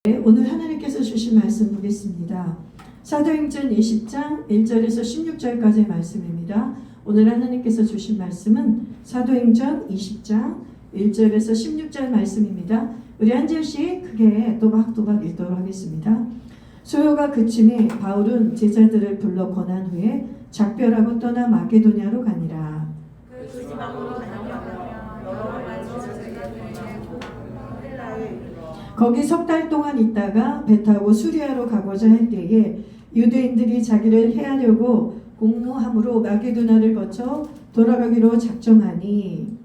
오늘 하나님께서 주신 말씀 보겠습니다. 사도행전 20장 1절에서 16절까지의 말씀입니다. 오늘 하나님께서 주신 말씀은 사도행전 20장 1절에서 16절 말씀입니다. 우리 한 절씩 크게 또박또박 읽도록 하겠습니다. 소요가 그침에 바울은 제자들을 불러 권한 후에 작별하고 떠나 마게도냐로 가니라. 그 지방으로 다녀가며 여러 가지 제자들에게 거기 석 달 동안 있다가 배 타고 수리아로 가고자 할 때에 유대인들이 자기를 해하려고 공모함으로 마게도냐를 거쳐 돌아가기로 작정하니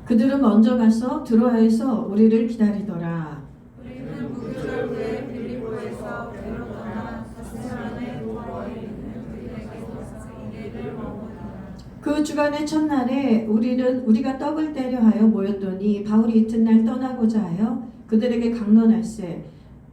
그들은 먼저 가서 드로아에서 우리를 기다리더라. 우리는 무교절 후에 빌립보에서 배로 떠나 사스라네 도로에 있는 그들에게서 이래를 머무르니라. 그 주간의 첫날에 우리가 떡을 떼려 하여 모였더니 바울이 이튿날 떠나고자 하여 그들에게 강론할세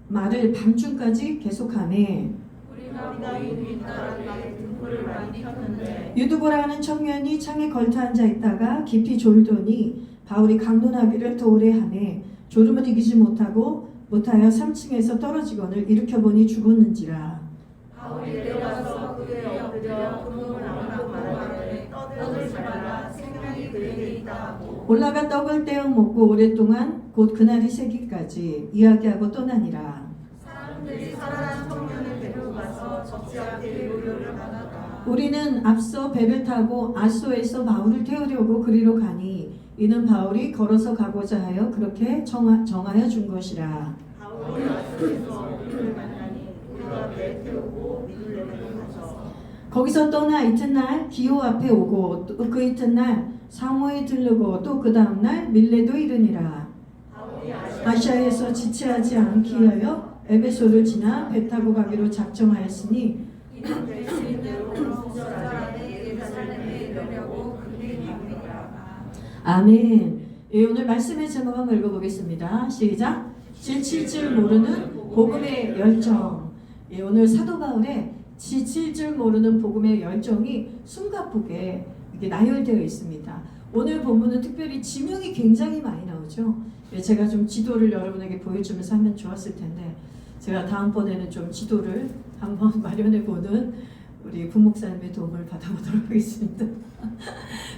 말을 밤중까지 계속하매 우리가 모인 윗나라에 등불을 많이 켰는데 유두보라 하는 청년이 창에 걸터 앉아 있다가 깊이 졸더니 바울이 강론하기를 도래하매 졸음을 이기지 못하여 3층에서 떨어지거늘 일으켜보니 죽었는지라. 바울이 내려가서 그에 엎드려 그놈을 안고 말하되 떠들지 말라 생명이 그에게 있다 하고 올라가 떡을 떼어 먹고 오랫동안 곧 그날이 새기까지 이야기하고 떠나니라. 사람들이 살아난 청년을 데리고 가서 적지 않게 요요를 받았다. 우리는 앞서 배를 타고 아소에서 바울을 태우려고 그리로 가니 이는 바울이 걸어서 가고자 하여 그렇게 정하여 준 것이라. 바울이 아소에서 우리를 만나니 우리가 배 태우고 미둘레로 가서 거기서 떠나 이튿날 기호 앞에 오고 또 그 이튿날 사모에 들르고 또 그 다음날 밀레도 이르니라. 바울이 아시아에서 지체하지 않기 위하여 에베소를 지나 배 타고 가기로 작정하였으니 이는 될 수 있는 대로 구절 안에 예루살렘에 이르려고 그들이 갑니다. 아멘. 예, 오늘 말씀의 제목 한번 읽어보겠습니다. 시작. 지칠 줄 모르는 복음의 열정. 예, 오늘 사도 바울의 지칠 줄 모르는 복음의 열정이 숨가쁘게 이렇게 나열되어 있습니다. 오늘 본문은 특별히 지명이 굉장히 많이 나오죠. 예, 제가 좀 지도를 여러분에게 보여주면서 하면 좋았을 텐데 제가 다음번에는 좀 지도를 한번 마련해보는 우리 부목사님의 도움을 받아보도록 하겠습니다.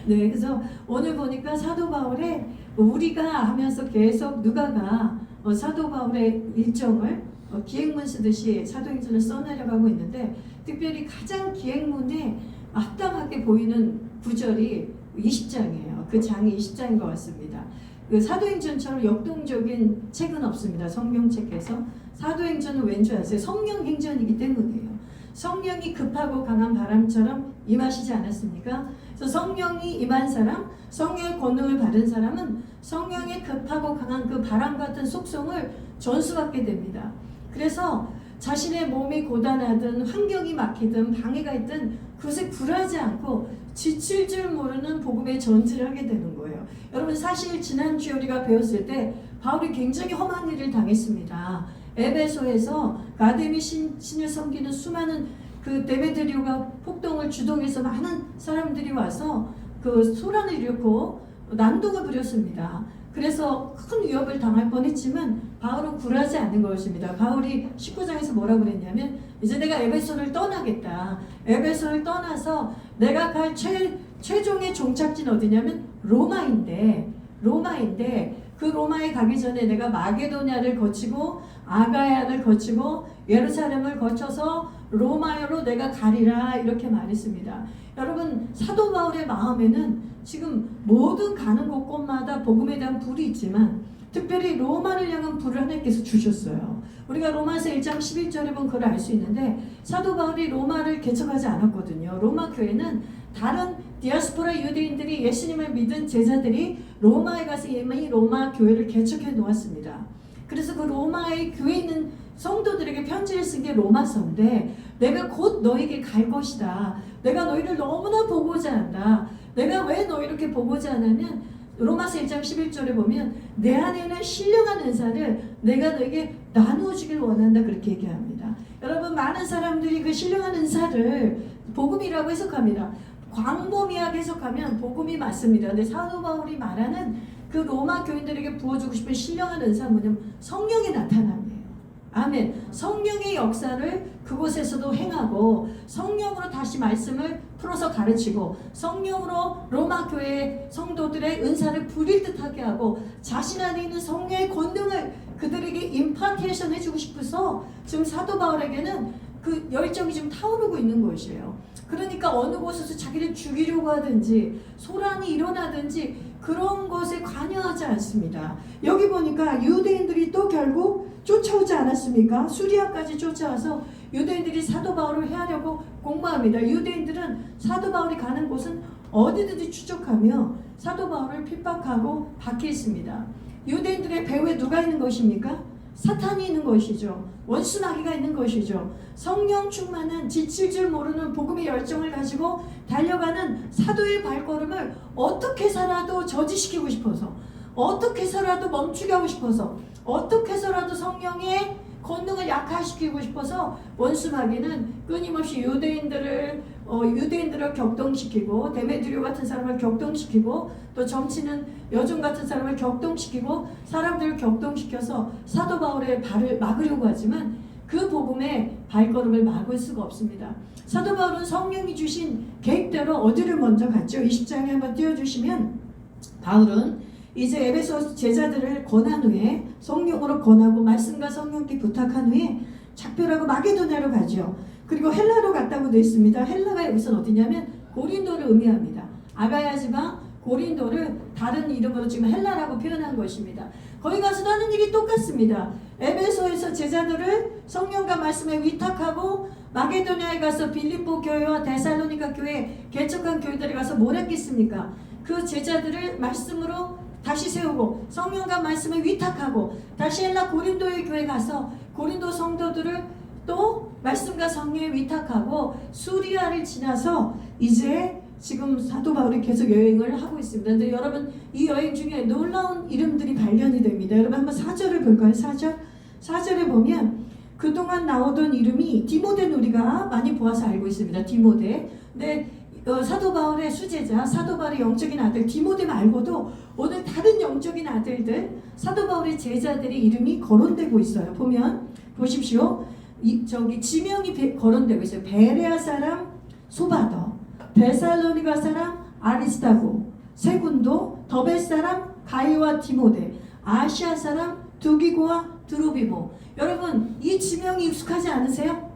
네, 그래서 오늘 보니까 사도 바울의 우리가 하면서 계속 누가가 사도 바울의 일정을 기행문 쓰듯이 사도행전을 써내려가고 있는데 특별히 가장 기행문에 합당하게 보이는 구절이 20장이에요. 그 장이 20장인 것 같습니다. 그 사도행전처럼 역동적인 책은 없습니다. 성경책에서. 사도행전은 왠지 아세요? 성령 행전이기 때문이에요. 성령이 급하고 강한 바람처럼 임하시지 않았습니까? 그래서 성령이 임한 사람, 성령의 권능을 받은 사람은 성령의 급하고 강한 그 바람 같은 속성을 전수받게 됩니다. 그래서 자신의 몸이 고단하든 환경이 막히든 방해가 있든 그것에 굴하지 않고 지칠 줄 모르는 복음의 전지를 하게 되는 거예요. 여러분 사실 지난주에 우리가 배웠을 때 바울이 굉장히 험한 일을 당했습니다. 에베소에서 가데미 신을 섬기는 수많은 그 데메드리오가 폭동을 주동해서 많은 사람들이 와서 그 소란을 일으켰고 난동을 부렸습니다. 그래서 큰 위협을 당할 뻔했지만 바울은 굴하지 않는 것입니다. 바울이 19장에서 뭐라고 그랬냐면 이제 내가 에베소를 떠나겠다. 에베소를 떠나서 내가 갈 최종의 종착지는 어디냐면 로마인데 그 로마에 가기 전에 내가 마게도냐를 거치고 아가야를 거치고 예루살렘을 거쳐서 로마로 내가 가리라 이렇게 말했습니다. 여러분 사도 바울의 마음에는 지금 모든 가는 곳곳마다 복음에 대한 불이 있지만 특별히 로마를 향한 불을 하나님께서 주셨어요. 우리가 로마서 1장 11절에 보면 그걸 알 수 있는데 사도 바울이 로마를 개척하지 않았거든요. 로마 교회는 다른 디아스포라 유대인들이 예수님을 믿은 제자들이 로마에 가서 이미 로마 교회를 개척해 놓았습니다. 그래서 그 로마의 교회에 있는 성도들에게 편지를 쓴 게 로마서인데 내가 곧 너에게 갈 것이다. 내가 너희를 너무나 보고자 한다. 내가 왜 너희 이렇게 보고자 하냐면 로마서 1장 11절에 보면 내 안에 있는 신령한 은사를 내가 너에게 나누어지길 원한다 그렇게 얘기합니다. 여러분 많은 사람들이 그 신령한 은사를 복음이라고 해석합니다. 광범위하게 해석하면 복음이 맞습니다. 근데 사도 바울이 말하는 그 로마 교인들에게 부어주고 싶은 신령한 은사는 뭐냐면 성령의 나타남이에요. 아멘. 성령의 역사를 그곳에서도 행하고 성령으로 다시 말씀을 풀어서 가르치고 성령으로 로마 교회 성도들의 은사를 부릴 듯하게 하고 자신 안에 있는 성령의 권능을 그들에게 임파테이션 해주고 싶어서 지금 사도 바울에게는 그 열정이 지금 타오르고 있는 것이에요. 그러니까 어느 곳에서 자기를 죽이려고 하든지 소란이 일어나든지 그런 것에 관여하지 않습니다. 여기 보니까 유대인들이 또 결국 쫓아오지 않았습니까? 수리아까지 쫓아와서 유대인들이 사도 바울을 해하려고 공모합니다. 유대인들은 사도 바울이 가는 곳은 어디든지 추적하며 사도 바울을 핍박하고 박해했습니다. 유대인들의 배후에 누가 있는 것입니까? 사탄이 있는 것이죠. 원수 마귀가 있는 것이죠. 성령 충만한 지칠 줄 모르는 복음의 열정을 가지고 달려가는 사도의 발걸음을 어떻게 해서라도 저지시키고 싶어서, 어떻게 해서라도 멈추게 하고 싶어서, 어떻게 해서라도 성령의 권능을 약화시키고 싶어서 원수 마귀는 끊임없이 유대인들을 격동시키고 데메드리오 같은 사람을 격동시키고 또 점치는 여종 같은 사람을 격동시키고 사람들을 격동시켜서 사도 바울의 발을 막으려고 하지만 그 복음의 발걸음을 막을 수가 없습니다. 사도 바울은 성령이 주신 계획대로 어디를 먼저 갔죠? 20장에 한번 띄워주시면 바울은 이제 에베소 제자들을 권한 후에 성령으로 권하고 말씀과 성령께 부탁한 후에 작별하고 마게도냐로 가죠. 그리고 헬라로 갔다고 되어 있습니다. 헬라가 여기서 어디냐면 고린도를 의미합니다. 아가야 지방 고린도를 다른 이름으로 지금 헬라라고 표현한 것입니다. 거기 가서도 하는 일이 똑같습니다. 에베소에서 제자들을 성령과 말씀에 위탁하고 마게도냐에 가서 빌립보 교회와 데살로니가 교회 개척한 교회들에 가서 뭘 했겠습니까? 그 제자들을 말씀으로 다시 세우고 성령과 말씀에 위탁하고 다시 헬라 고린도의 교회 가서 고린도 성도들을 또 말씀과 성령에 위탁하고 수리아를 지나서 이제 지금 사도 바울이 계속 여행을 하고 있습니다. 근데 여러분 이 여행 중에 놀라운 이름들이 발견이 됩니다. 여러분 한번 4절을 볼까요? 4절에 보면 그동안 나오던 이름이 디모데는 우리가 많이 보아서 알고 있습니다. 디모데. 근데 사도 바울의 수제자, 사도 바울의 영적인 아들 디모데 말고도 오늘 다른 영적인 아들들, 사도 바울의 제자들의 이름이 거론되고 있어요. 보면 보십시오. 저기 지명이 거론되고 있어요. 베레아 사람 소바더, 데살로니가 사람 아리스타고, 세군도, 더베 사람 가이와 디모데, 아시아 사람 두기고와 드로비모. 여러분 이 지명이 익숙하지 않으세요?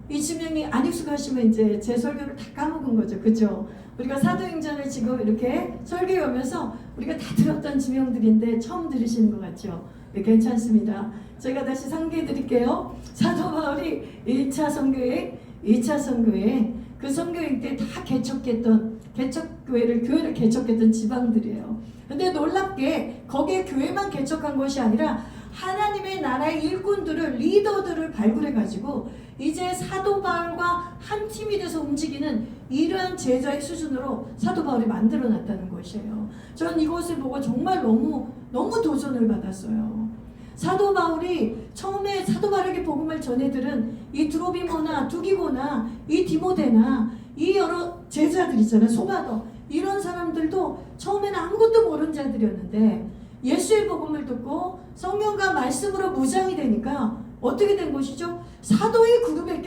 이 지명이 안 익숙하시면 이제 제 설교를 다 까먹은 거죠. 그죠? 우리가 사도행전을 지금 이렇게 설교해 오면서 우리가 다 들었던 지명들인데 처음 들으시는 것 같죠? 네, 괜찮습니다. 제가 다시 상기해 드릴게요. 사도 바울이 1차 선교회, 2차 선교회 그 선교회 때 다 교회를 개척했던 지방들이에요. 근데 놀랍게 거기에 교회만 개척한 것이 아니라 하나님의 나라의 일꾼들을, 리더들을 발굴해가지고 이제 사도 바울과 한 팀이 돼서 움직이는 이러한 제자의 수준으로 사도 바울이 만들어놨다는 것이에요. 저는 이것을 보고 정말 너무 도전을 받았어요. 사도 바울이 처음에 사도 바울에게 복음을 전해들은 이 드로비모나 두기고나 이 디모데나 이 여러 제자들 있잖아요. 소바더 이런 사람들도 처음에는 아무것도 모르는 자들이었는데 예수의 복음을 듣고 성령과 말씀으로 무장이 되니까 어떻게 된 것이죠? 사도의 그룹에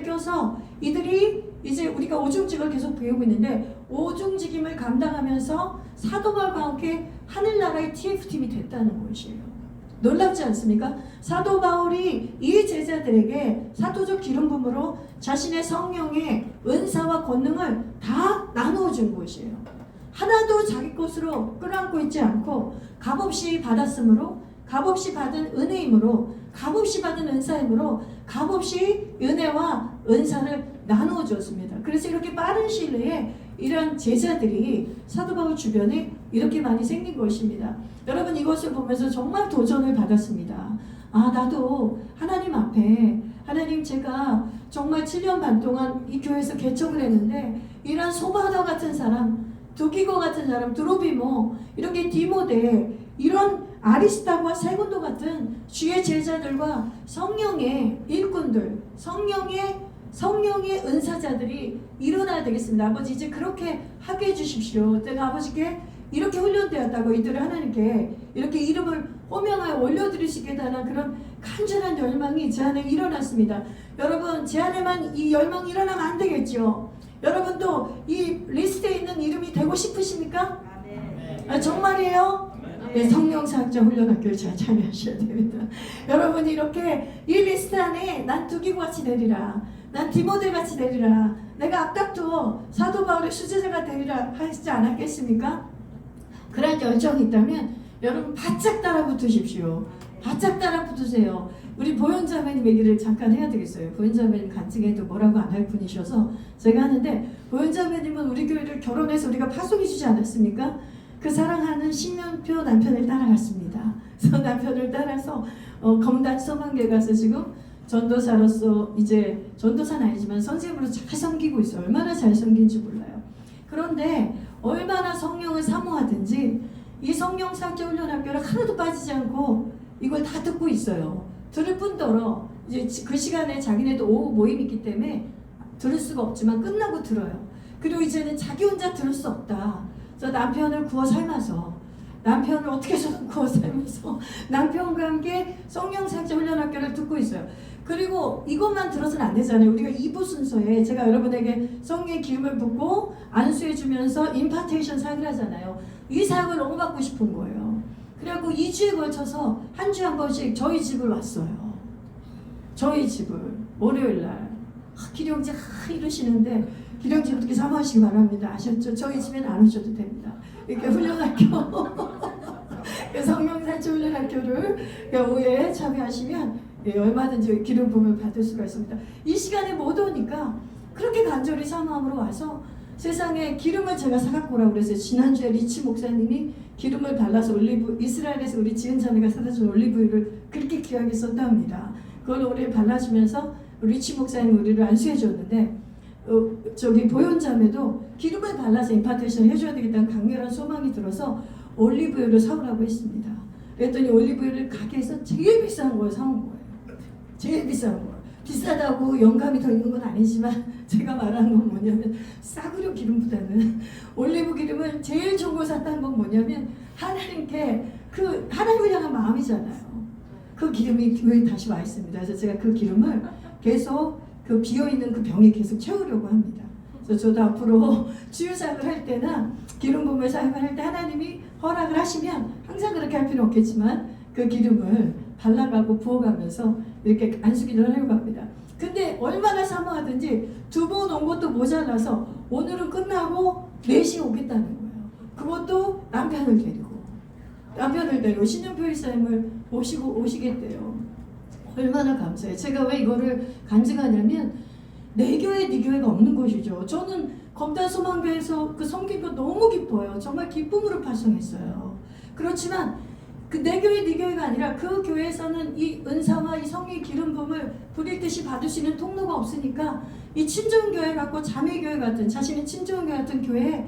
껴서 이들이 이제 우리가 오중직을 계속 배우고 있는데 오중직임을 감당하면서 사도 바울과 함께 하늘나라의 TF팀이 됐다는 것이에요. 놀랍지 않습니까? 사도 바울이 이 제자들에게 사도적 기름 부음으로 자신의 성령의 은사와 권능을 다 나누어 준 것이에요. 하나도 자기 것으로 끌어안고 있지 않고 값없이 받았으므로, 값없이 받은 은혜이므로, 값없이 받은 은사이므로 값없이 은혜와 은사를 나누어 줬습니다. 그래서 이렇게 빠른 시일 내에 이런 제자들이 사도 바울 주변에 이렇게 많이 생긴 것입니다. 여러분 이것을 보면서 정말 도전을 받았습니다. 아, 나도 하나님 앞에, 하나님 제가 정말 7년 반 동안 이 교회에서 개척을 했는데 이런 소바더 같은 사람, 두기고 같은 사람, 드로비모, 이렇게 디모데 이런 아리스타와 세군도 같은 주의 제자들과 성령의 일꾼들, 성령의 은사자들이 일어나야 되겠습니다. 아버지 이제 그렇게 하게 해주십시오. 내가 아버지께 이렇게 훈련되었다고 이들을 하나님께 이렇게 이름을 호명하여 올려드릴 수 있게 되는 그런 간절한 열망이 제 안에 일어났습니다. 여러분 제 안에만 이 열망이 일어나면 안 되겠죠. 여러분도 이 리스트에 있는 이름이 되고 싶으십니까? 아, 정말이에요? 네, 성령사학자 훈련학교를 잘 참여하셔야 됩니다. 여러분이 이렇게 이 리스트 안에 난 두기고같이 되리라, 난 디모데같이 되리라, 내가 앞닥도 사도 바울의 수제자가 되리라 하시지 않았겠습니까? 그런 열정이 있다면 여러분 바짝 따라 붙으십시오. 바짝 따라 붙으세요. 우리 보현자매님 얘기를 잠깐 해야 되겠어요. 보현자매님 간증해도 뭐라고 안 할 분이셔서 제가 하는데, 보현자매님은 우리 교회를 결혼해서 우리가 파송해 주지 않았습니까? 그 사랑하는 신년표 남편을 따라갔습니다. 그래서 남편을 따라서 검단 서방교회 가서 지금 전도사로서, 이제 전도사는 아니지만 선생님으로 잘 섬기고 있어요. 얼마나 잘 섬긴지 몰라요. 그런데 얼마나 성령을 사모하든지 이 성령사학자 훈련학교를 하나도 빠지지 않고 이걸 다 듣고 있어요. 들을 뿐더러 이제 그 시간에 자기네도 오후 모임이 있기 때문에 들을 수가 없지만 끝나고 들어요. 그리고 이제는 자기 혼자 들을 수 없다. 그래서 남편을 구워 삶아서, 남편을 어떻게 해서든 구워 삶아서 남편과 함께 성령사학자 훈련학교를 듣고 있어요. 그리고 이것만 들어서는 안 되잖아요. 우리가 2부 순서에 제가 여러분에게 성령의 기름을 붓고 안수해주면서 임파테이션 사역을 하잖아요. 이 사역을 너무 받고 싶은 거예요. 그래갖고 2주에 걸쳐서 한 주에 한 번씩 저희 집을 왔어요. 저희 집을 월요일날 기령제 이러시는데 기령제 어떻게 사모하시기 바랍니다. 아셨죠? 저희 집에는 안 오셔도 됩니다. 이렇게 훈련학교 성령사학자 훈련학교를 오후에 참여하시면 얼마든지 기름 부음을 받을 수가 있습니다. 이 시간에 못 오니까 그렇게 간절히 사모함으로 와서 세상에 기름을 제가 사갖고 오라고 그랬어요. 지난주에 리치 목사님이 기름을 발라서 올리브, 이스라엘에서 우리 지은 자매가 사다 준 올리브유를 그렇게 귀하게 썼답니다. 그걸 우리 발라주면서 리치 목사님이 우리를 안수해 줬는데, 저기 보현 자매도 기름을 발라서 임파테이션 해줘야 되겠다는 강렬한 소망이 들어서 올리브유를 사오라고 했습니다. 그랬더니 올리브유를 가게에서 제일 비싼 걸 사온 거예요. 제일 비싼 거. 비싸다고 영감이 더 있는 건 아니지만 제가 말하는 건 뭐냐면, 싸구려 기름보다는 올리브 기름을 제일 좋은 걸 샀다는 건 뭐냐면 하나님께 그 하나님을 향한 마음이잖아요. 그 기름이 교회에 다시 와 있습니다. 그래서 제가 그 기름을 계속 그 비어있는 그 병에 계속 채우려고 합니다. 그래서 저도 앞으로 주유사역을 할 때나 기름 부음을 사역을 할 때 하나님이 허락을 하시면, 항상 그렇게 할 필요는 없겠지만 그 기름을 발라가고 부어가면서 이렇게 안수기도를 하려고 합니다. 근데 얼마나 사모하든지 2번 온 것도 모자라서 오늘은 끝나고 4시에 오겠다는 거예요. 그것도 남편을 데리고 신년표 일사님을 모시고 오시겠대요. 얼마나 감사해요. 제가 왜 이거를 간증하냐면, 내 교회 네 교회가 없는 것이죠. 저는 검단 소망교회에서 그 섬긴 거 너무 기뻐요. 정말 기쁨으로 파송했어요. 그렇지만 그 내 교회 네 교회가 아니라 그 교회에서는 이 은사와 이 성령의 기름 부음을 부릴 듯이 받을 수 있는 통로가 없으니까 이 친정교회 같고 자매교회 같은, 자신의 친정교회 같은 교회에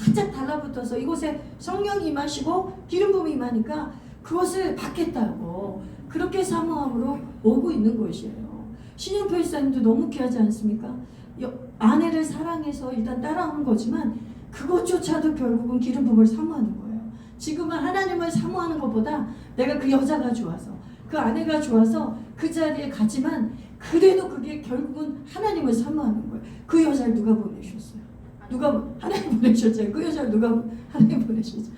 바짝 달라붙어서 이곳에 성령이 임하시고 기름 부음이 임하니까 그것을 받겠다고 그렇게 사모함으로 오고 있는 것이에요. 신영표 일사님도 너무 귀하지 않습니까? 아내를 사랑해서 일단 따라오는 거지만 그것조차도 결국은 기름 부음을 사모하는 거예요. 지금은 하나님을 사모하는 것보다 내가 그 여자가 좋아서, 그 아내가 좋아서 그 자리에 가지만, 그래도 그게 결국은 하나님을 사모하는 거예요. 그 여자를 누가 보내셨어요? 누가 하나님 보내셨잖아요. 그 여자를 누가 하나님 보내셨죠?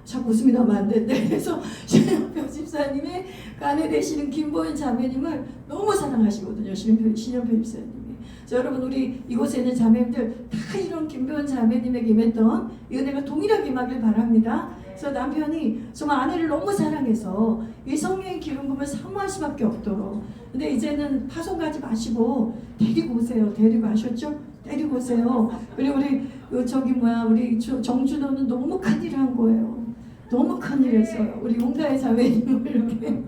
자꾸 웃음이 나면 안 되는데, 그래서 신현표 집사님의 아내 되시는 김보현 자매님을 너무 사랑하시거든요. 신현표 집사님이. 여러분, 우리 이곳에 있는 자매님들 다 이런 김보현 자매님에게 임했던 이 은혜가 동일하게 임하길 바랍니다. 그래서 남편이 정말 아내를 너무 사랑해서 이 성령의 기름 부음을 사모할 수밖에 없도록. 근데 이제는 파송 가지 마시고 데리고 오세요. 데리고, 아셨죠? 데리고 오세요. 그리고 우리 정준호는 너무 큰일을 한 거예요. 너무 큰일이었어요. 우리 용다의 자매님을 이렇게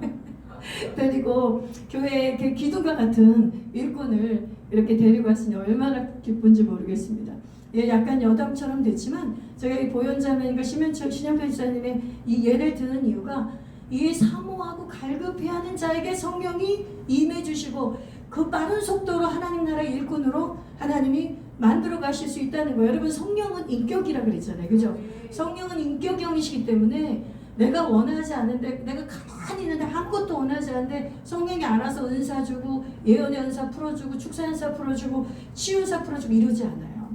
데리고 교회에 그 기둥과 같은 일꾼을 이렇게 데리고 왔으니 얼마나 기쁜지 모르겠습니다. 예, 약간 여담처럼 됐지만 제가 이 보현자매님과 신현표 집사님의 이 예를 드는 이유가, 이 사모하고 갈급해하는 자에게 성령이 임해주시고 그 빠른 속도로 하나님 나라 일꾼으로 하나님이 만들어 가실 수 있다는 거예요. 여러분, 성령은 인격이라 그랬잖아요. 그죠? 성령은 인격형이시기 때문에 내가 원하지 않은데, 내가 가만히 있는데 아무것도 원하지 않는데 성령이 알아서 은사 주고 예언의 은사 풀어주고 축사 은사 풀어주고 치유 은사 풀어주고 이러지 않아요.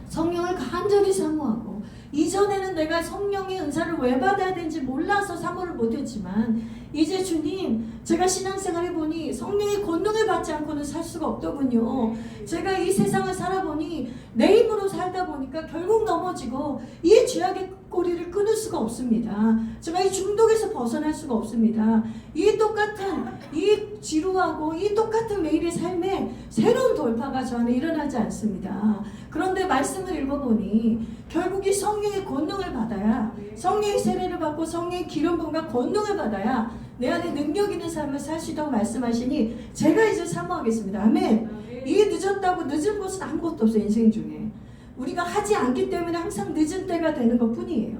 성령을 간절히 사모하고, 이전에는 내가 성령의 은사를 왜 받아야 되는지 몰라서 사모를 못했지만 이제 주님, 제가 신앙생활 해보니 성령의 권능을 받지 않고는 살 수가 없더군요. 제가 이 세상을 살아보니 내 힘으로 살다 보니까 결국 넘어지고 이 죄악의 꼬리를 끊을 수가 없습니다. 제가 이 중독에서 벗어날 수가 없습니다. 이 똑같은 이 지루하고 이 똑같은 매일의 삶에 새로운 돌파가 저 안에 일어나지 않습니다. 그런데 말씀을 읽어보니 결국 이 성령의 권능을 받아야, 성령의 세례를 받고 성령의 기름 부음과 권능을 받아야 내 안에 능력 있는 삶을 살 수 있다고 말씀하시니 제가 이제 사모하겠습니다. 아멘. 이 늦었다고 늦은 것은 아무것도 없어요. 인생 중에 우리가 하지 않기 때문에 항상 늦은 때가 되는 것 뿐이에요.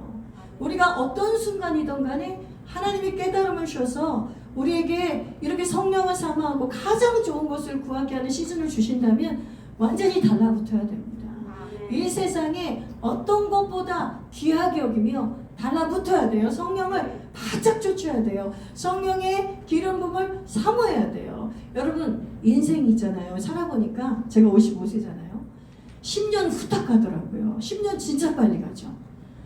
우리가 어떤 순간이든 간에 하나님이 깨달음을 주셔서 우리에게 이렇게 성령을 사모하고 가장 좋은 것을 구하게 하는 시즌을 주신다면 완전히 달라붙어야 됩니다. 이 세상에 어떤 것보다 귀하게 여기며 달라붙어야 돼요. 성령을 바짝 쫓아야 돼요. 성령의 기름 부음을 사모해야 돼요. 여러분, 인생이잖아요. 살아보니까 제가 55세잖아요. 10년 후딱 가더라고요. 10년 진짜 빨리 가죠.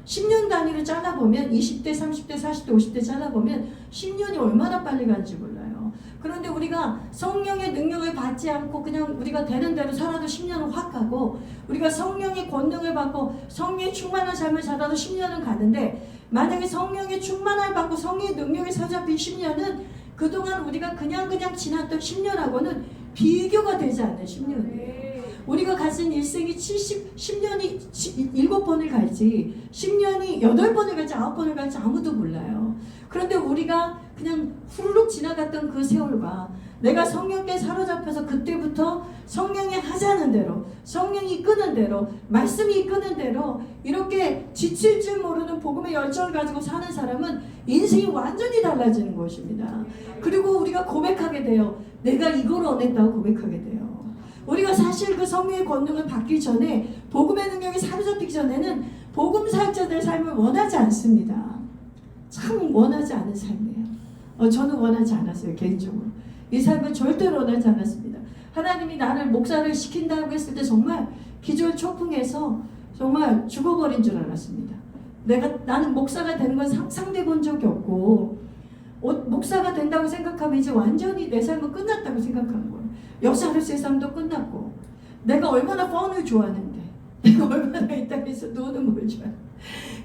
10년 단위로 잘라보면 20대, 30대, 40대, 50대 잘라보면 10년이 얼마나 빨리 가는지 몰라요. 그런데 우리가 성령의 능력을 받지 않고 그냥 우리가 되는 대로 살아도 10년은 확 가고, 우리가 성령의 권능을 받고 성령의 충만한 삶을 살아도 10년은 가는데, 만약에 성령의 충만을 받고 성령의 능력에 사로잡힌 10년은 그동안 우리가 그냥 지났던 10년하고는 비교가 되지 않는 10년이에요. 우리가 가진 일생이 10년이 7번을 갈지 10년이 8번을 갈지 9번을 갈지 아무도 몰라요. 그런데 우리가 그냥 후루룩 지나갔던 그 세월과 내가 성령께 사로잡혀서 그때부터 성령이 하자는 대로, 성령이 이끄는 대로, 말씀이 이끄는 대로 이렇게 지칠 줄 모르는 복음의 열정을 가지고 사는 사람은 인생이 완전히 달라지는 것입니다. 그리고 우리가 고백하게 돼요. 내가 이걸 원했다고 고백하게 돼요. 우리가 사실 그 성령의 권능을 받기 전에, 복음의 능력이 사로잡히기 전에는 복음 살자들의 삶을 원하지 않습니다. 참 원하지 않은 삶이에요. 저는 원하지 않았어요. 개인적으로 이 삶을 절대로 원하지 않았습니다. 하나님이 나를 목사를 시킨다고 했을 때 정말 기절초풍해서 정말 죽어버린 줄 알았습니다. 나는 목사가 되는 건 상상돼 본 적이 없고, 목사가 된다고 생각하면 이제 완전히 내 삶은 끝났다고 생각하는 거예요. 역사로서의 삶도 끝났고, 내가 얼마나 펀을 좋아하는데, 내가 얼마나 이 땅에서 노는 걸 좋아해.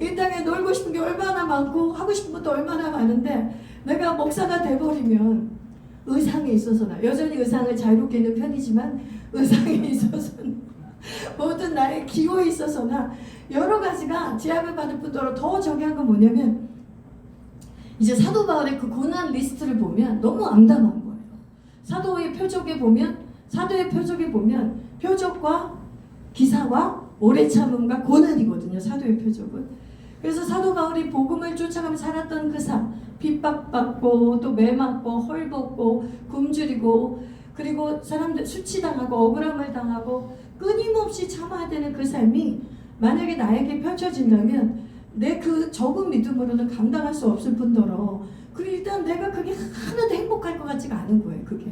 이 땅에 놀고 싶은 게 얼마나 많고 하고 싶은 것도 얼마나 많은데, 내가 목사가 돼버리면 의상에 있어서나, 여전히 의상을 자유롭게 입는 편이지만 의상에 있어서는 모든 나의 기호에 있어서나 여러 가지가 제약을 받을 뿐더러 더 중요한 건 뭐냐면, 이제 사도 바울의 그 고난 리스트를 보면 너무 암담한 거예요. 사도의 표적에 보면 표적과 기사와 오래 참음과 고난이거든요. 사도의 표적은. 그래서 사도 바울이 복음을 쫓아가며 살았던 그 삶, 핍박받고 또 매맞고 헐벗고 굶주리고, 그리고 사람들 수치당하고 억울함을 당하고 끊임없이 참아야 되는 그 삶이 만약에 나에게 펼쳐진다면 내 그 적은 믿음으로는 감당할 수 없을 뿐더러, 그리고 일단 내가 그게 하나도 행복할 것 같지가 않은 거예요. 그게.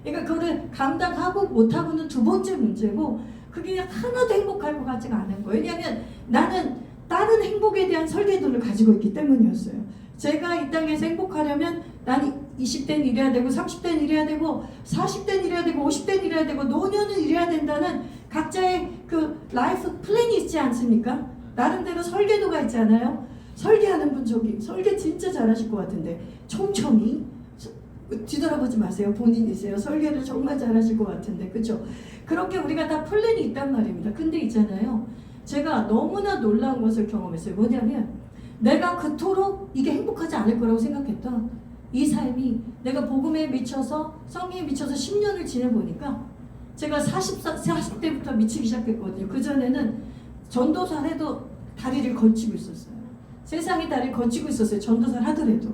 그러니까 그거를 감당하고 못하고는 두 번째 문제고, 그게 하나도 행복할 것 같지가 않은 거예요. 왜냐하면 나는 다른 행복에 대한 설계도를 가지고 있기 때문이었어요. 제가 이 땅에서 행복하려면 난 20대는 이래야 되고 30대는 이래야 되고 40대는 이래야 되고 50대는 이래야 되고 노년은 이래야 된다는 각자의 그 라이프 플랜이 있지 않습니까? 나름대로 설계도가 있잖아요. 설계하는 분 저기 설계 진짜 잘하실 것 같은데 촘촘히 뒤돌아보지 마세요. 본인이세요. 설계를 정말 잘하실 것 같은데, 그죠? 그렇게 우리가 다 플랜이 있단 말입니다. 근데 있잖아요, 제가 너무나 놀라운 것을 경험했어요. 뭐냐면 내가 그토록 이게 행복하지 않을 거라고 생각했던 이 삶이, 내가 복음에 미쳐서 성경에 미쳐서 10년을 지내보니까, 제가 40대부터 미치기 시작했거든요. 그전에는 전도사를 해도 다리를 걸치고 있었어요. 세상의 다리를 걸치고 있었어요. 전도사를 하더라도.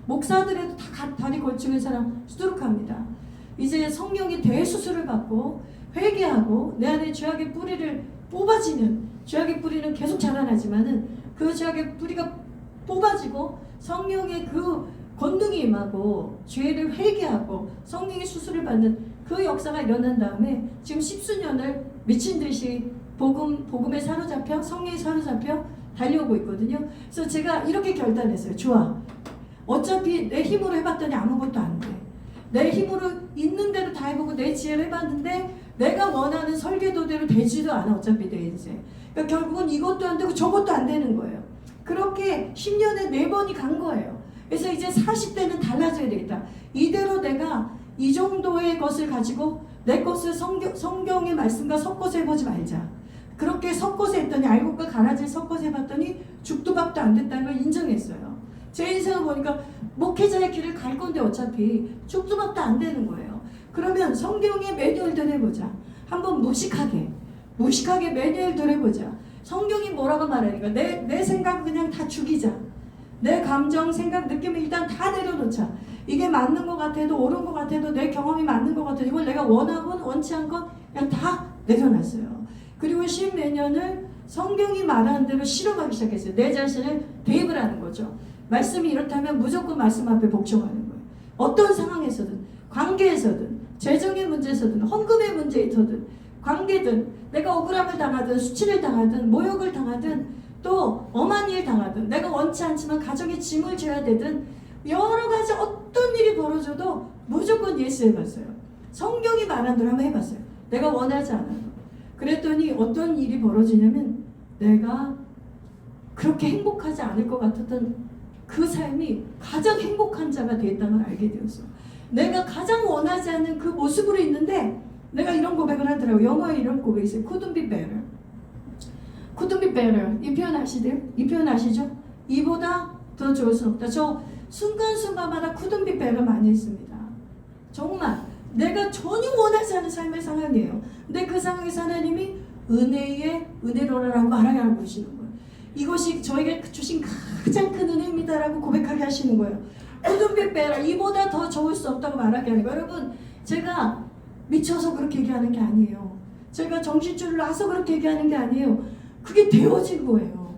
목사들에도 다 다리 걸치는 사람 수두룩 합니다. 이제 성령이 대수술을 받고 회개하고 내 안에 죄악의 뿌리를 뽑아지는, 죄악의 뿌리는 계속 자라나지만은 그 죄악의 뿌리가 뽑아지고 성령의 그 권능이 임하고 죄를 회개하고 성령의 수술을 받는 그 역사가 일어난 다음에 지금 십수년을 미친 듯이 복음에 사로잡혀, 성령에 사로잡혀 달려오고 있거든요. 그래서 제가 이렇게 결단했어요. 좋아, 어차피 내 힘으로 해봤더니 아무것도 안 돼. 내 힘으로 있는 대로 다 해보고 내 지혜로 해봤는데 내가 원하는 설계도대로 되지도 않아. 어차피 내 인생. 그러니까 결국은 이것도 안 되고 저것도 안 되는 거예요. 그렇게 10년에 4번이 간 거예요. 그래서 이제 40대는 달라져야 되겠다. 이대로 내가 이 정도의 것을 가지고 내 것을 성경의 말씀과 섞어서 해보지 말자. 그렇게 섞어서 했더니, 알곡과 가라지를 섞어서 해봤더니 죽도 밥도 안 됐다는 걸 인정했어요. 제 인생을 보니까 목회자의 길을 갈 건데 어차피 죽도 밥도 안 되는 거예요. 그러면 성경의 매뉴얼대로 해보자. 한번 무식하게 매뉴얼대로 해보자. 성경이 뭐라고 말하니까 내 생각 그냥 다 죽이자. 내 감정, 생각, 느낌을 일단 다 내려놓자. 이게 맞는 것 같아도 옳은 것 같아도 내 경험이 맞는 것 같아도 이걸 내가 원하건 원치 않건 그냥 다 내려놨어요. 그리고 10몇 년을 성경이 말하는 대로 실험하기 시작했어요. 내 자신을 대입을 하는 거죠. 말씀이 이렇다면 무조건 말씀 앞에 복종하는 거예요. 어떤 상황에서든, 관계에서든, 재정의 문제에서든, 헌금의 문제에서든, 관계든, 내가 억울함을 당하든, 수치를 당하든, 모욕을 당하든, 또 엄한 일 당하든, 내가 원치 않지만 가정에 짐을 져야 되든, 여러 가지 어떤 일이 벌어져도 무조건 예스 해봤어요. 성경이 말한 대로 한번 해봤어요. 내가 원하지 않아도. 그랬더니 어떤 일이 벌어지냐면 내가 그렇게 행복하지 않을 것 같았던 그 삶이 가장 행복한 자가 됐다는 걸 알게 되었어요. 내가 가장 원하지 않는 그 모습으로 있는데 내가 이런 고백을 하더라고요. 영어에 이런 고백이 있어요. Couldn't be better. Couldn't be better. 이 표현 아시대요? 이 표현 아시죠? 이보다 더 좋을 수 없다. 저 순간순간마다 couldn't be better 많이 했습니다. 정말 내가 전혀 원하지 않은 삶의 상황이에요. 근데 그 상황에서 하나님이 은혜의 은혜로라고 말하라고 하시는 거예요. 이것이 저에게 주신 가장 큰 은혜입니다라고 고백하게 하시는 거예요. couldn't be better. 이보다 더 좋을 수 없다고 말하게 하는 거예요. 여러분, 제가 미쳐서 그렇게 얘기하는 게 아니에요. 제가 정신줄을 놔서 그렇게 얘기하는 게 아니에요. 그게 되어진 거예요.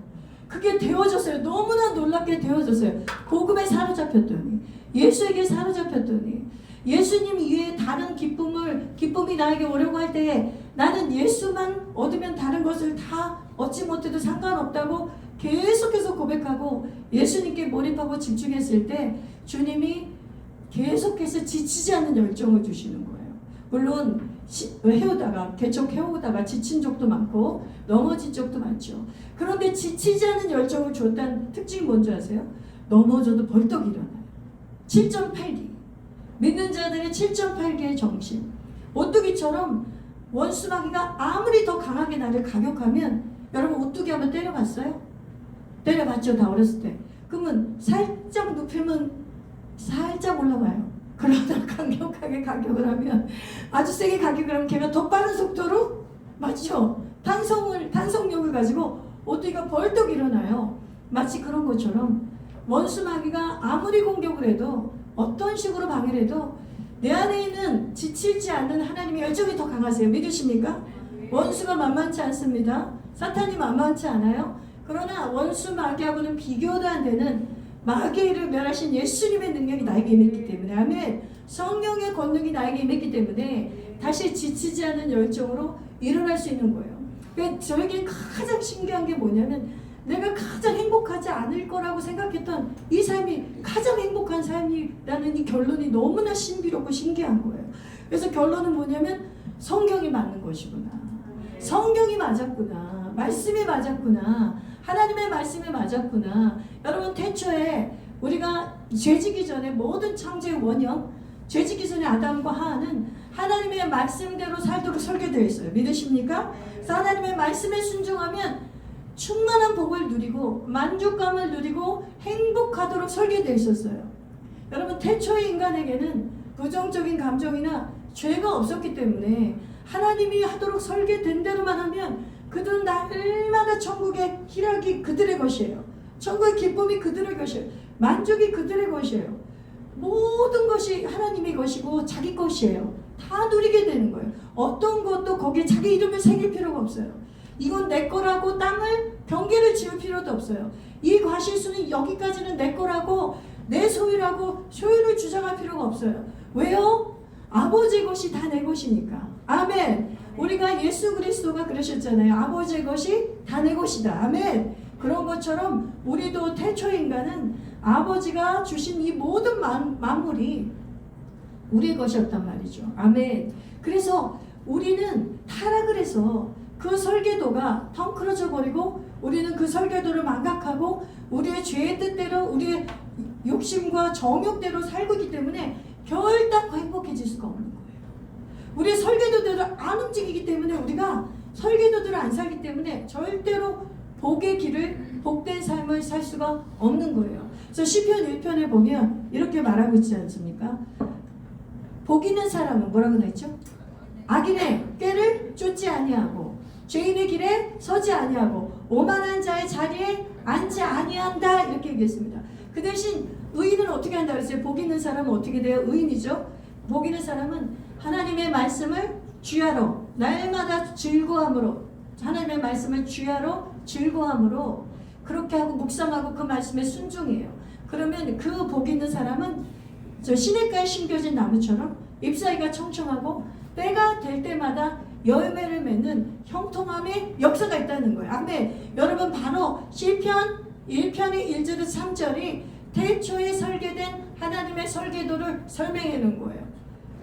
그게 되어졌어요. 너무나 놀랍게 되어졌어요. 복음에 사로잡혔더니, 예수에게 사로잡혔더니, 예수님 이외에 다른 기쁨이 나에게 오려고 할 때에 나는 예수만 얻으면 다른 것을 다 얻지 못해도 상관없다고 계속해서 고백하고 예수님께 몰입하고 집중했을 때 주님이 계속해서 지치지 않는 열정을 주시는 거예요. 물론 계속 해오다가 지친 적도 많고 넘어진 적도 많죠. 그런데 지치지 않는 열정을 줬다는 특징이 뭔지 아세요? 넘어져도 벌떡 일어나요. 7.8기. 믿는 자들의 7.8기의 정신. 오뚜기처럼 원수마귀가 아무리 더 강하게 나를 가격하면, 여러분 오뚜기 한번 때려봤어요? 때려봤죠, 다 어렸을 때. 그러면 살짝 눕히면 살짝 올라와요. 그러다 강력하게 가격을 하면, 아주 세게 가격을 하면 걔가 더 빠른 속도로, 맞죠? 탄성력을 가지고 오뚜기가 벌떡 일어나요. 마치 그런 것처럼 원수마귀가 아무리 공격을 해도, 어떤 식으로 방해를 해도 내 안에 있는 지치지 않는 하나님의 열정이 더 강하세요. 믿으십니까? 원수가 만만치 않습니다. 사탄이 만만치 않아요. 그러나 원수 마귀하고는 비교도 안 되는 마귀를 멸하신 예수님의 능력이 나에게 임했기 때문에, 아멘. 성령의 권능이 나에게 임했기 때문에 다시 지치지 않는 열정으로 일어날 수 있는 거예요. 그러니까 저에게 가장 신기한 게 뭐냐면, 내가 가장 행복하지 않을 거라고 생각했던 이 삶이 가장 행복한 삶이라는 이 결론이 너무나 신비롭고 신기한 거예요. 그래서 결론은 뭐냐면 성경이 맞는 것이구나. 성경이 맞았구나. 말씀이 맞았구나. 하나님의 말씀이 맞았구나. 여러분, 태초에 우리가 죄지기 전에 모든 창조의 원형, 죄지기 전에 아담과 하와는 하나님의 말씀대로 살도록 설계되어 있어요. 믿으십니까? 그래서 하나님의 말씀에 순종하면 충만한 복을 누리고 만족감을 누리고 행복하도록 설계되어 있었어요. 여러분, 태초의 인간에게는 부정적인 감정이나 죄가 없었기 때문에 하나님이 하도록 설계된 대로만 하면 그들은 날마다 천국의 희락이 그들의 것이에요. 천국의 기쁨이 그들의 것이에요. 만족이 그들의 것이에요. 모든 것이 하나님의 것이고 자기 것이에요. 다 누리게 되는 거예요. 어떤 것도 거기에 자기 이름을 새길 필요가 없어요. 이건 내 거라고 땅을 경계를 지을 필요도 없어요. 이 과실수는 여기까지는 내 거라고 내 소유라고 소유를 주장할 필요가 없어요. 왜요? 아버지 것이 다 내 것이니까. 아멘. 우리가 예수 그리스도가 그러셨잖아요. 아버지의 것이 다 내 것이다. 아멘. 그런 것처럼 우리도 태초 인간은 아버지가 주신 이 모든 만물이 우리의 것이었단 말이죠. 아멘. 그래서 우리는 타락을 해서 그 설계도가 덩그러져 버리고 우리는 그 설계도를 망각하고 우리의 죄의 뜻대로 우리의 욕심과 정욕대로 살고 있기 때문에 결단코 행복해질 수가 없는 거예요. 우리의 설계도대로 안 움직이기 때문에 우리가 설계도대로 안 살기 때문에 절대로 복의 길을 복된 삶을 살 수가 없는 거예요. 그래서 시편 1편에 보면 이렇게 말하고 있지 않습니까? 복 있는 사람은 뭐라고 나있죠? 악인의 꾀를 쫓지 아니하고 죄인의 길에 서지 아니하고 오만한 자의 자리에 앉지 아니한다 이렇게 얘기했습니다. 그 대신 의인은 어떻게 한다 그랬어요? 복 있는 사람은 어떻게 돼요? 의인이죠. 복 있는 사람은 하나님의 말씀을 주야로 날마다 즐거함으로 하나님의 말씀을 주야로 즐거함으로 그렇게 하고 묵상하고 그 말씀에 순종해요. 그러면 그 복 있는 사람은 저 시냇가에 심겨진 나무처럼 잎사귀가 청청하고 때가 될 때마다 열매를 맺는 형통함의 역사가 있다는 거예요. 아멘. 여러분 바로 시편 1편의 1절에서 3절이 태초에 설계된 하나님의 설계도를 설명해 놓은 거예요.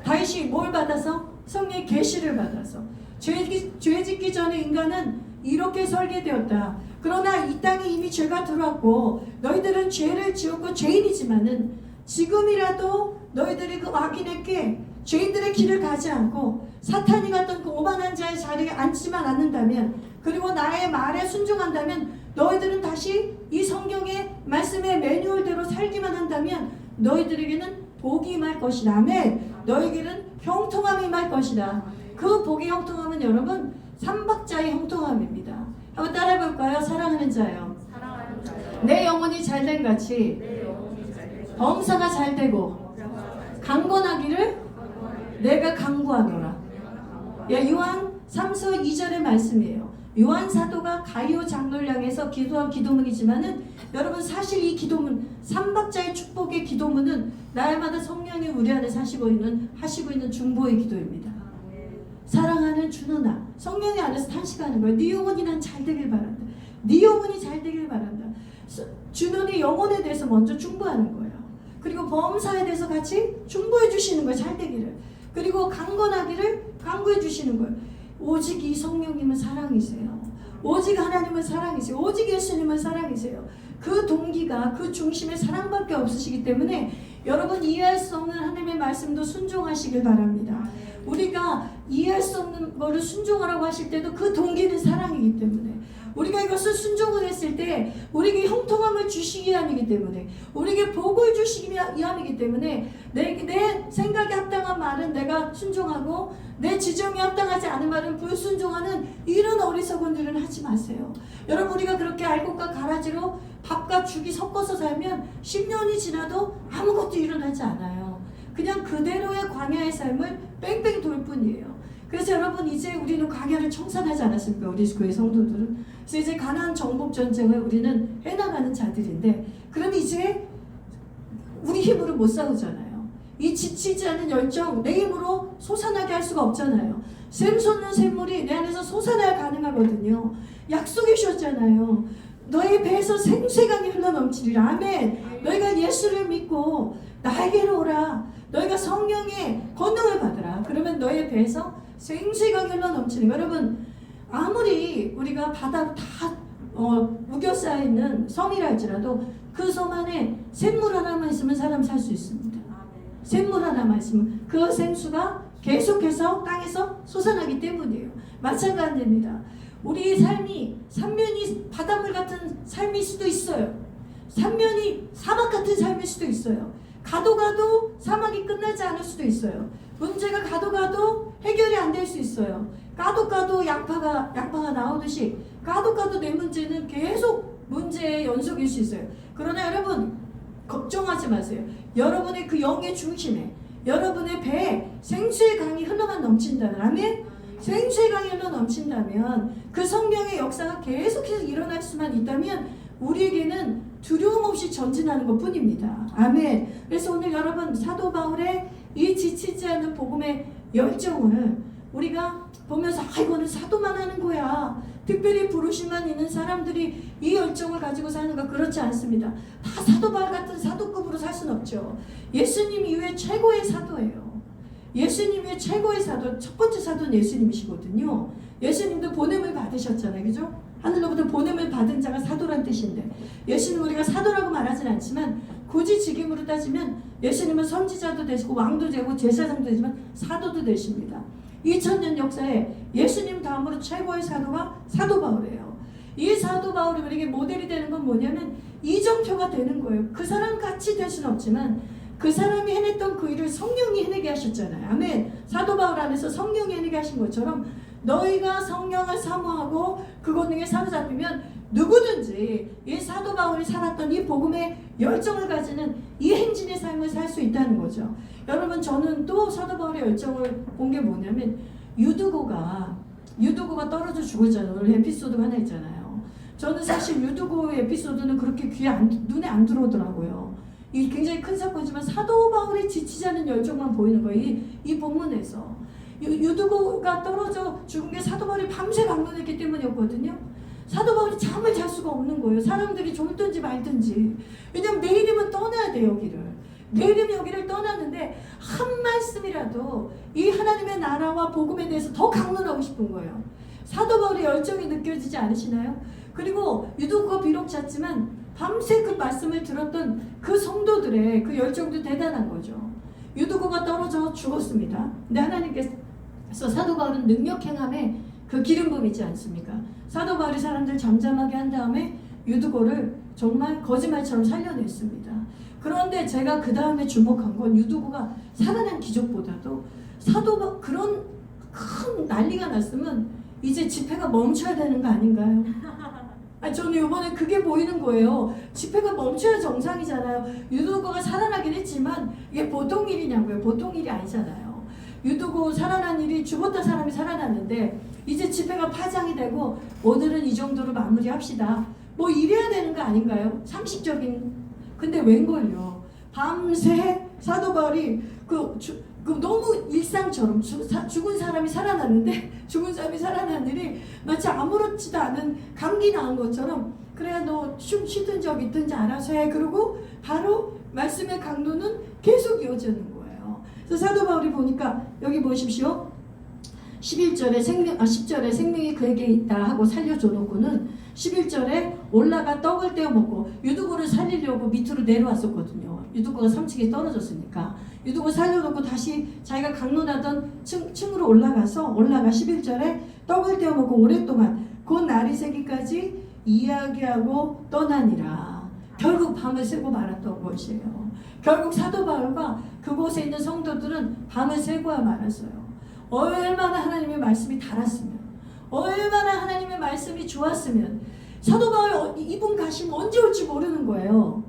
다윗이 뭘 받아서? 성령의 계시를 받아서 죄 짓기 전에 인간은 이렇게 설계되었다. 그러나 이 땅에 이미 죄가 들어왔고 너희들은 죄를 지었고 죄인이지만은 지금이라도 너희들이 그 악인의 꾀 죄인들의 길을 가지 않고 사탄이 갔던 그 오만한 자의 자리에 앉지만 않는다면 그리고 나의 말에 순종한다면 너희들은 다시 이 성경의 말씀의 매뉴얼대로 살기만 한다면 너희들에게는 복이 임할 것이다. 아멘. 너희에게는 형통함이 임할 것이다. 그 복의 형통함은 여러분 삼박자의 형통함입니다. 한번 따라해 볼까요? 사랑하는 자요. 내 영혼이 잘된 같이 범사가 잘되고 강건하기를 내가 강구하노라. 요한 3서 2절의 말씀이에요. 요한 사도가 가이오 장로를 향해서 기도한 기도문이지만은 여러분 사실 이 기도문 삼박자의 축복의 기도문은 날마다 성령이 우리 안에 하시고 있는 중보의 기도입니다. 사랑하는 주노나 성령이 안에서 탄식하는 거예요. 네 영혼이 난 잘되길 바란다. 네 영혼이 잘되길 바란다. 주노의 영혼에 대해서 먼저 중보하는 거예요. 그리고 범사에 대해서 같이 중보해 주시는 거예요. 잘되기를. 그리고 강건하기를 강구해 주시는 거예요. 오직 이 성령님은 사랑이세요. 오직 하나님은 사랑이세요. 오직 예수님은 사랑이세요. 그 동기가 그 중심에 사랑밖에 없으시기 때문에 여러분 이해할 수 없는 하나님의 말씀도 순종하시길 바랍니다. 우리가 이해할 수 없는 거를 순종하라고 하실 때도 그 동기는 사랑이기 때문에 우리가 이것을 순종을 했을 때 우리에게 형통함을 주시기 위함이기 때문에 우리에게 복을 주시기 위함이기 때문에 내 생각에 합당한 말은 내가 순종하고 내 지정에 합당하지 않은 말은 불순종하는 이런 어리석은 일은 하지 마세요. 여러분 우리가 그렇게 알곡과 가라지로 밥과 죽이 섞어서 살면 10년이 지나도 아무것도 일어나지 않아요. 그냥 그대로의 광야의 삶을 뺑뺑 돌 뿐이에요. 그래서 여러분 이제 우리는 광야를 청산하지 않았습니까? 우리 교회 성도들은. 그래서 이제 가나안 정복 전쟁을 우리는 해나가는 자들인데 그럼 이제 우리 힘으로 못 싸우잖아요. 이 지치지 않은 열정 내 힘으로 솟아나게 할 수가 없잖아요. 샘솟는 샘물이 내 안에서 솟아나야 가능하거든요. 약속해 주셨잖아요. 너의 배에서 생수강이 흘러넘치리라. 아멘. 너희가 예수를 믿고 나에게로 오라. 너희가 성령의 권능을 받으라. 그러면 너의 배에서 생수강이 흘러넘치는 거예요. 여러분 아무리 우리가 바다로 다 우겨 쌓여있는 섬이라 할지라도 그 섬 안에 샘물 하나만 있으면 사람 살 수 있습니다. 샘물 하나만 있으면 그 생수가 계속해서 땅에서 솟아나기 때문이에요. 마찬가지입니다. 우리의 삶이 삼면이 바닷물 같은 삶일 수도 있어요. 삼면이 사막 같은 삶일 수도 있어요. 가도 사막이 끝나지 않을 수도 있어요. 문제가 가도 해결이 안 될 수 있어요. 까도 양파가 나오듯이 까도 내 문제는 계속 문제의 연속일 수 있어요. 그러나 여러분 걱정하지 마세요. 여러분의 그 영의 중심에 여러분의 배에 생수의 강이 흘러만 넘친다면, 아멘? 생수의 강이 흘러 넘친다면 그 성령의 역사가 계속해서 일어날 수만 있다면 우리에게는 두려움 없이 전진하는 것 뿐입니다. 아멘. 그래서 오늘 여러분 사도 바울의 이 지치지 않는 복음의 열정을 우리가 보면서 이거는 사도만 하는 거야. 특별히 부르심만 있는 사람들이 이 열정을 가지고 사는가? 그렇지 않습니다. 다 사도 바울 같은 사도급으로 살 수는 없죠. 예수님 이후에 최고의 사도예요. 예수님 이후에 최고의 사도, 첫 번째 사도는 예수님이시거든요. 예수님도 보냄을 받으셨잖아요. 그죠? 하늘로부터 보냄을 받은 자가 사도란 뜻인데 예수님 우리가 사도라고 말하진 않지만 굳이 직임으로 따지면 예수님은 선지자도 되시고 왕도 되고 제사장도 되지만 사도도 되십니다. 2000년 역사에 예수님 다음으로 최고의 사도가 사도 바울이에요. 이 사도 바울이 우리에게 모델이 되는 건 뭐냐면 이정표가 되는 거예요. 그 사람 같이 될 수는 없지만 그 사람이 해냈던 그 일을 성령이 해내게 하셨잖아요. 아멘. 사도 바울 안에서 성령이 해내게 하신 것처럼 너희가 성령을 사모하고 그 권능에 사로잡히면 누구든지 이 사도 바울이 살았던 이 복음의 열정을 가지는 이 행진의 삶을 살 수 있다는 거죠. 여러분 저는 또 사도 바울의 열정을 본 게 뭐냐면 유두고가 떨어져 죽었잖아요. 오늘 에피소드가 하나 있잖아요. 저는 사실 유두고의 에피소드는 그렇게 눈에 안 들어오더라고요. 이 굉장히 큰 사건이지만 사도 바울의 지치지 않은 열정만 보이는 거예요. 이 본문에서. 유두고가 떨어져 죽은 게 사도 바울이 밤새 강론했기 때문이었거든요. 사도 바울이 잠을 잘 수가 없는 거예요. 사람들이 졸든지 말든지. 왜냐면 내일이면 떠나야 돼요, 여기를. 내일이면 여기를 떠나는데 한 말씀이라도 이 하나님의 나라와 복음에 대해서 더 강론하고 싶은 거예요. 사도 바울의 열정이 느껴지지 않으시나요? 그리고 유두고가 비록 잤지만 밤새 그 말씀을 들었던 그 성도들의 그 열정도 대단한 거죠. 유두고가 떨어져 죽었습니다. 근데 하나님께서 사도 바울은 능력 행함에 그 기름 부음이지 않습니까? 사도 바울이 사람들 잠잠하게 한 다음에 유두고를 정말 거짓말처럼 살려냈습니다. 그런데 제가 그 다음에 주목한 건 유두고가 살아난 기적보다도 그런 큰 난리가 났으면 이제 집회가 멈춰야 되는 거 아닌가요? 저는 이번에 그게 보이는 거예요. 집회가 멈춰야 정상이잖아요. 유두고가 살아나긴 했지만 이게 보통 일이냐고요. 보통 일이 아니잖아요. 유두고 살아난 일이 죽었던 사람이 살아났는데 이제 집회가 파장이 되고 오늘은 이 정도로 마무리합시다. 뭐 이래야 되는 거 아닌가요? 상식적인. 근데 웬걸요. 밤새 사도 바울이 너무 일상처럼 죽은 사람이 살아났는데 죽은 사람이 살아난 일이 마치 아무렇지도 않은 감기 나은 것처럼 그래 너 쉬든지 여기 있든지 알아서 해. 그리고 바로 말씀의 강도는 계속 이어지는 거예요. 그래서 사도 바울이 보니까 여기 보십시오. 10절에 생명이 그에게 있다 하고 살려줘 놓고는 11절에 올라가 떡을 떼어 먹고 유두고를 살리려고 밑으로 내려왔었거든요. 유두고가 3층에 떨어졌으니까 유두고 살려놓고 다시 자기가 강론하던 층으로 올라가 11절에 떡을 떼어 먹고 오랫동안 곧 날이 새기까지 이야기하고 떠나니라. 결국 밤을 새고 말았던 것이에요. 결국 사도 바울과 그곳에 있는 성도들은 밤을 새고야 말았어요. 얼마나 하나님의 말씀이 달았으면, 얼마나 하나님의 말씀이 좋았으면 사도 바울 이분 가시면 언제 올지 모르는 거예요.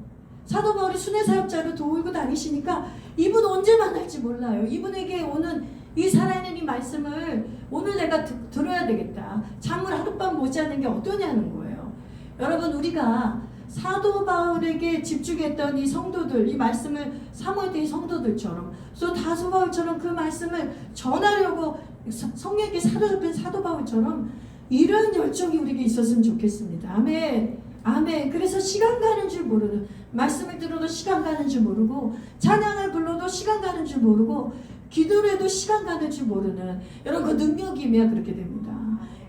사도 바울이 순회사역자로 돌고 다니시니까 이분 언제 만날지 몰라요. 이분에게 오는 이 살아있는 이 말씀을 오늘 내가 들어야 되겠다. 잠을 하룻밤 못 자는 게 어떠냐는 거예요. 여러분 우리가 사도 바울에게 집중했던 이 성도들, 이 말씀을 사모했던 이 성도들처럼 또 다소 바울처럼 그 말씀을 전하려고 성령에게 사로잡힌 사도 바울처럼 이런 열정이 우리에게 있었으면 좋겠습니다. 아멘. 아멘. 그래서 시간 가는 줄 모르는, 말씀을 들어도 시간 가는 줄 모르고 찬양을 불러도 시간 가는 줄 모르고 기도를 해도 시간 가는 줄 모르는, 여러분 그 능력이 임해야 그렇게 됩니다.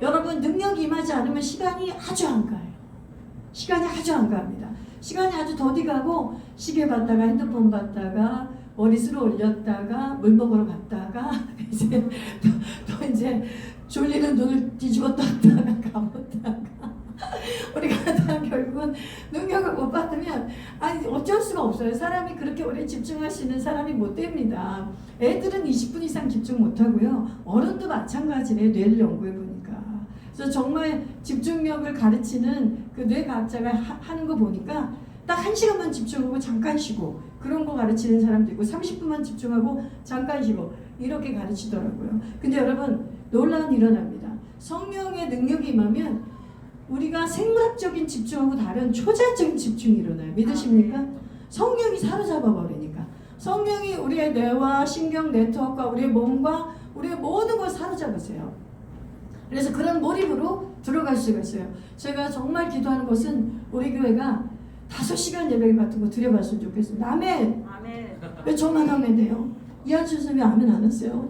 여러분 능력이 임하지 않으면 시간이 아주 안 가요. 시간이 아주 안 갑니다. 시간이 아주 더디 가고 시계 봤다가 핸드폰 봤다가 머리 쓸어 올렸다가 물 먹으러 갔다가 이제 또 이제 졸리는 눈을 뒤집어 떴다가 감았다가 우리가 다 결국은 능력을 못 받으면 어쩔 수가 없어요. 사람이 그렇게 오래 집중할 수 있는 사람이 못 됩니다. 애들은 20분 이상 집중 못 하고요. 어른도 마찬가지래요. 뇌를 연구해 보니까. 그래서 정말 집중력을 가르치는 그 뇌과학자가 하는 거 보니까 딱 1시간만 집중하고 잠깐 쉬고 그런 거 가르치는 사람도 있고 30분만 집중하고 잠깐 쉬고 이렇게 가르치더라고요. 근데 여러분 놀라운 일이 일어납니다. 성령의 능력이 임하면 우리가 생물학적인 집중하고 다른 초자적인 집중이 일어나요. 믿으십니까? 성령이 사로잡아 버리니까. 성령이 우리의 뇌와 신경 네트워크와 우리의 몸과 우리의 모든 걸 사로잡으세요. 그래서 그런 몰입으로 들어갈 수가 있어요. 제가 정말 기도하는 것은 우리 교회가 5시간 예배 같은 거 드려봤으면 좋겠습니다. 아멘. 아멘. 왜 저만 하면 돼요? 이한철 선생님이 아멘 안 했어요?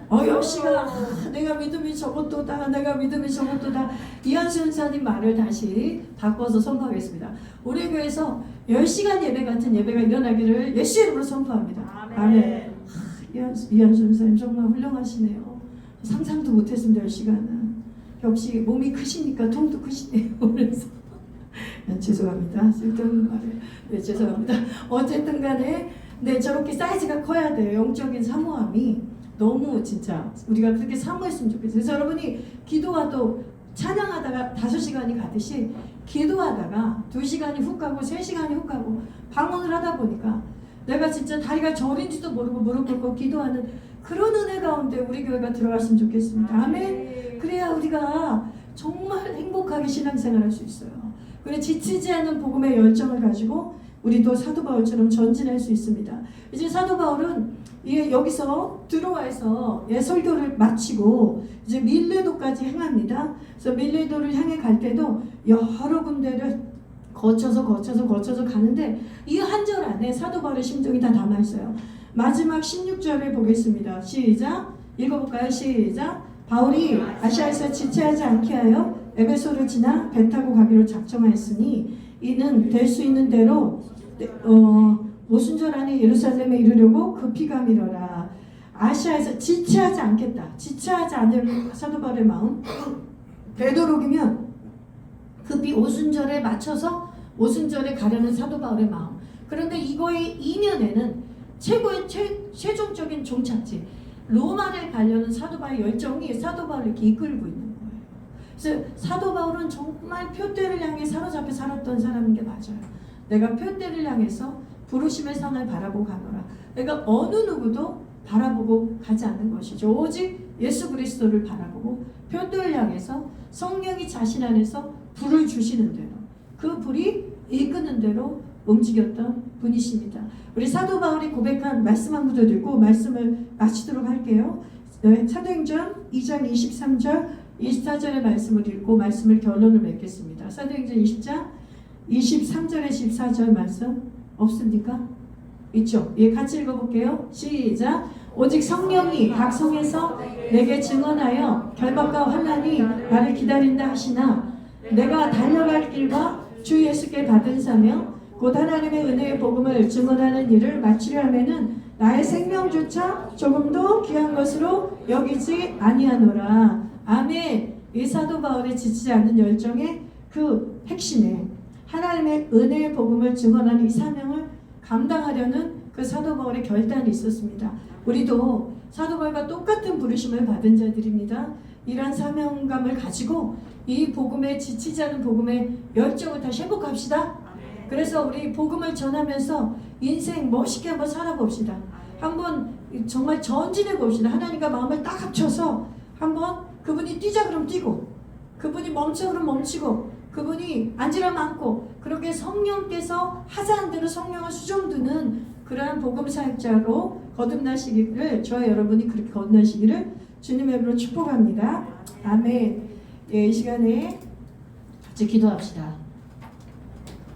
10시간. 내가 믿음이 저것도다. 내가 믿음이 저것도다. 이한철 선생님 말을 다시 바꿔서 선포하겠습니다. 우리 교회에서 10시간 예배 같은 예배가 일어나기를 예수 이름으로 선포합니다. 아멘. 이한철 선생님 정말 훌륭하시네요. 상상도 못했습니다. 10시간은. 역시 몸이 크시니까 통도 크시네요. 그래서 죄송합니다. 쓸데없는 말을. 네, 죄송합니다. 어쨌든 간에 네, 저렇게 사이즈가 커야 돼요. 영적인 사모함이 너무 진짜 우리가 그렇게 사모했으면 좋겠어요. 그래서 여러분이 기도와도 찬양하다가 5시간이 가듯이 기도하다가 2시간이 훅 가고 3시간이 훅 가고 방언을 하다 보니까 내가 진짜 다리가 저린지도 모르고 무릎 꿇고 기도하는 그런 은혜 가운데 우리 교회가 들어갔으면 좋겠습니다. 아멘. 그래야 우리가 정말 행복하게 신앙생활할 수 있어요. 그래 지치지 않는 복음의 열정을 가지고 우리도 사도 바울처럼 전진할 수 있습니다. 이제 사도 바울은 여기서 들어와서 설교를 마치고 이제 밀레도까지 향합니다. 그래서 밀레도를 향해 갈 때도 여러 군데를 거쳐서 가는데 이 한 절 안에 사도 바울의 심정이 다 담아 있어요. 마지막 16절을 보겠습니다. 시작. 읽어볼까요? 시작. 바울이 아시아에서 지체하지 않게 하여 에베소를 지나 배 타고 가기로 작정하였으니 이는 될 수 있는 대로 오순절 안에 예루살렘에 이르려고 급히 가미러라. 아시아에서 지체하지 않겠다. 지체하지 않을 사도 바울의 마음. 되도록이면 급히 오순절에 맞춰서 오순절에 가려는 사도 바울의 마음. 그런데 이거의 이면에는 최고의 최종적인 종착지 로마를 가려는 사도 바울의 열정이 사도 바울을 이렇게 이끌고 있는 거예요. 그래서 사도 바울은 정말 표대를 향해 사로잡혀 살았던 사람인 게 맞아요. 내가 표대를 향해서 부르심의 산을 바라보고 가노라. 내가 어느 누구도 바라보고 가지 않는 것이죠. 오직 예수 그리스도를 바라보고 표대를 향해서 성령이 자신 안에서 불을 주시는 대로 그 불이 이끄는 대로 움직였던 분이십니다. 우리 사도 바울이 고백한 말씀 한 구절 읽고 말씀을 마치도록 할게요. 네, 사도행전 2장 23절 24절의 말씀을 읽고 말씀을 결론을 맺겠습니다. 사도행전 20장 23절에 14절 말씀 없습니까? 있죠? 예, 같이 읽어볼게요. 시작. 오직 성령이 각 성에서 내게 증언하여 결박과 환난이 나를 기다린다 하시나 내가 달려갈 길과 주 예수께 받은 사명 곧 하나님의 은혜의 복음을 증언하는 일을 마치려 하면은 나의 생명조차 조금도 귀한 것으로 여기지 아니하노라. 아멘. 이 사도 바울의 지치지 않는 열정의 그 핵심에 하나님의 은혜의 복음을 증언하는 이 사명을 감당하려는 그 사도 바울의 결단이 있었습니다. 우리도 사도 바울과 똑같은 부르심을 받은 자들입니다. 이러한 사명감을 가지고 이 복음에 지치지 않은 복음의 열정을 다시 회복합시다. 그래서 우리 복음을 전하면서 인생 멋있게 한번 살아봅시다. 한번 정말 전진해 봅시다. 하나님과 마음을 딱 합쳐서 한번 그분이 뛰자 그러면 뛰고 그분이 멈춰 그러면 멈추고 그분이 앉으라면 앉고 그렇게 성령께서 하자는 대로 성령을 수종드는 그러한 복음 사역자로 거듭나시기를 저와 여러분이 그렇게 거듭나시기를 주님의 이름으로 축복합니다. 아멘. 예, 이 시간에 같이 기도합시다.